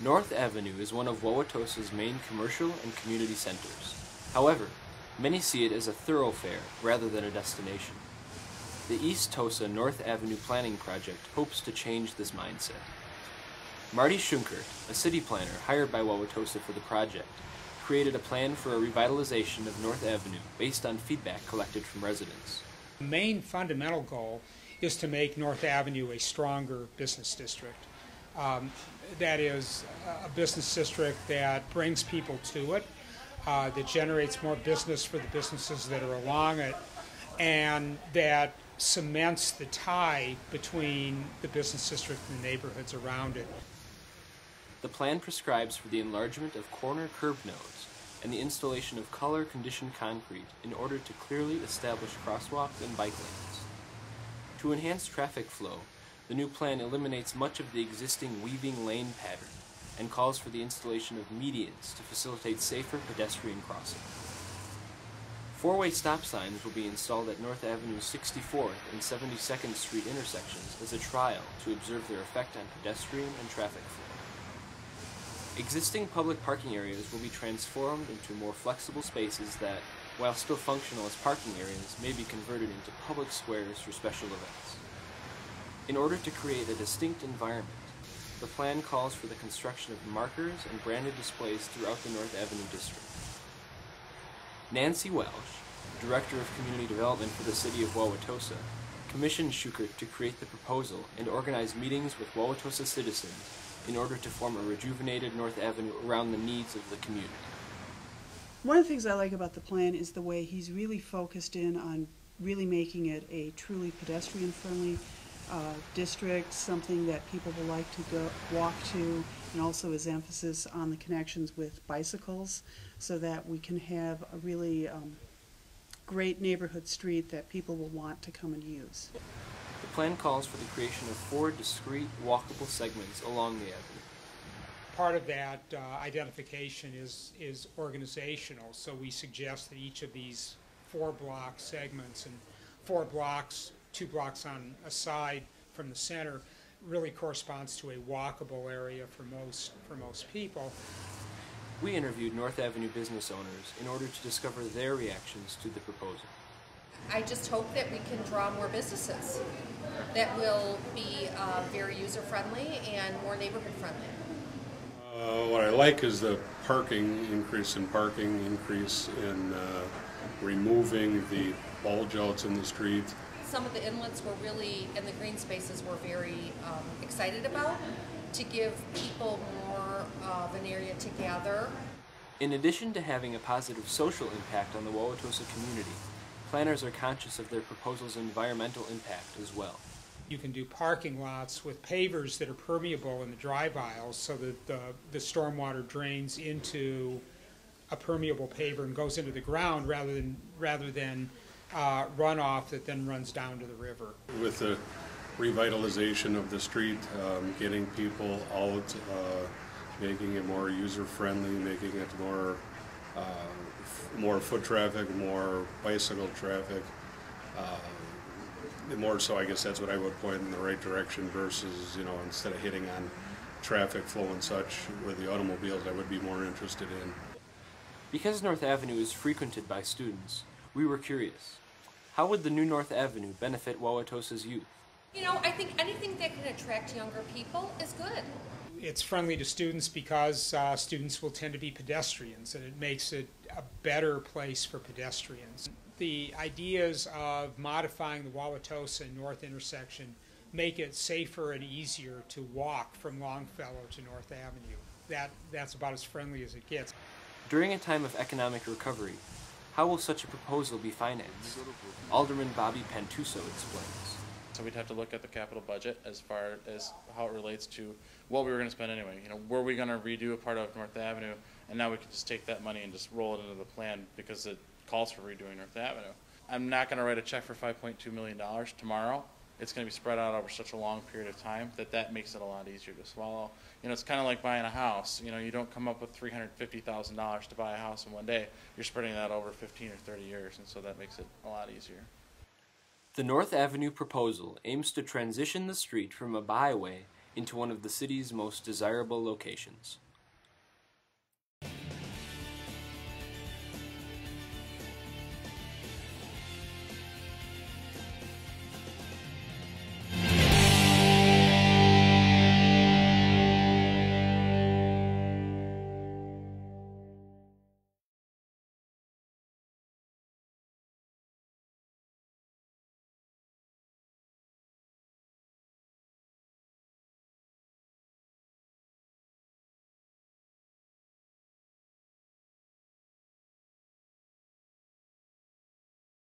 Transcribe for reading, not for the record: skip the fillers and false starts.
North Avenue is one of Wauwatosa's main commercial and community centers. However, many see it as a thoroughfare rather than a destination. The East Tosa North Avenue planning project hopes to change this mindset. Marty Schunkert, a city planner hired by Wauwatosa for the project, created a plan for a revitalization of North Avenue based on feedback collected from residents. The main fundamental goal is to make North Avenue a stronger business district. That is a business district that brings people to it, that generates more business for the businesses that are along it, and that cements the tie between the business district and the neighborhoods around it. The plan prescribes for the enlargement of corner curb nodes and the installation of color-conditioned concrete in order to clearly establish crosswalks and bike lanes. To enhance traffic flow, the new plan eliminates much of the existing weaving lane pattern and calls for the installation of medians to facilitate safer pedestrian crossing. Four-way stop signs will be installed at North Avenue 64th and 72nd Street intersections as a trial to observe their effect on pedestrian and traffic flow. Existing public parking areas will be transformed into more flexible spaces that, while still functional as parking areas, may be converted into public squares for special events. In order to create a distinct environment, the plan calls for the construction of markers and branded displays throughout the North Avenue district. Nancy Welsh, Director of Community Development for the City of Wauwatosa, commissioned Schuckert to create the proposal and organize meetings with Wauwatosa citizens in order to form a rejuvenated North Avenue around the needs of the community. One of the things I like about the plan is the way he's really focused in on really making it a truly pedestrian-friendly district, something that people will like to go walk to, and also his emphasis on the connections with bicycles so that we can have a really great neighborhood street that people will want to come and use. The plan calls for the creation of 4 discrete, walkable segments along the avenue. Part of that identification is organizational, so we suggest that each of these 4-block segments and 4 blocks, 2 blocks on a side from the center, really corresponds to a walkable area for most people. We interviewed North Avenue business owners in order to discover their reactions to the proposal. I just hope that we can draw more businesses that will be very user-friendly and more neighborhood-friendly. What I like is the increase in removing the bulge outs in the street. Some of the inlets were really, and the green spaces were very excited about, to give people more of an area to gather. In addition to having a positive social impact on the Wauwatosa community, planners are conscious of their proposal's environmental impact as well. You can do parking lots with pavers that are permeable in the drive aisles so that the stormwater drains into a permeable paver and goes into the ground rather than runoff that then runs down to the river. With the revitalization of the street, getting people out, making it more user-friendly, making it more foot traffic, more bicycle traffic. More so, I guess that's what I would point in the right direction versus, instead of hitting on traffic flow and such with the automobiles, I would be more interested in. Because North Avenue is frequented by students, we were curious. How would the new North Avenue benefit Wauwatosa's youth? I think anything that can attract younger people is good. It's friendly to students because students will tend to be pedestrians, and it makes it a better place for pedestrians. The ideas of modifying the Wauwatosa North intersection make it safer and easier to walk from Longfellow to North Avenue. That's about as friendly as it gets. During a time of economic recovery, how will such a proposal be financed? Alderman Bobby Pantuso explains. So we'd have to look at the capital budget as far as how it relates to what we were going to spend anyway. Were we going to redo a part of North Avenue, and now we could just take that money and just roll it into the plan because it calls for redoing North Avenue. I'm not going to write a check for $5.2 million tomorrow. It's going to be spread out over such a long period of time that makes it a lot easier to swallow. It's kind of like buying a house. You don't come up with $350,000 to buy a house in one day. You're spreading that over 15 or 30 years, and so that makes it a lot easier. The North Avenue proposal aims to transition the street from a byway into one of the city's most desirable locations.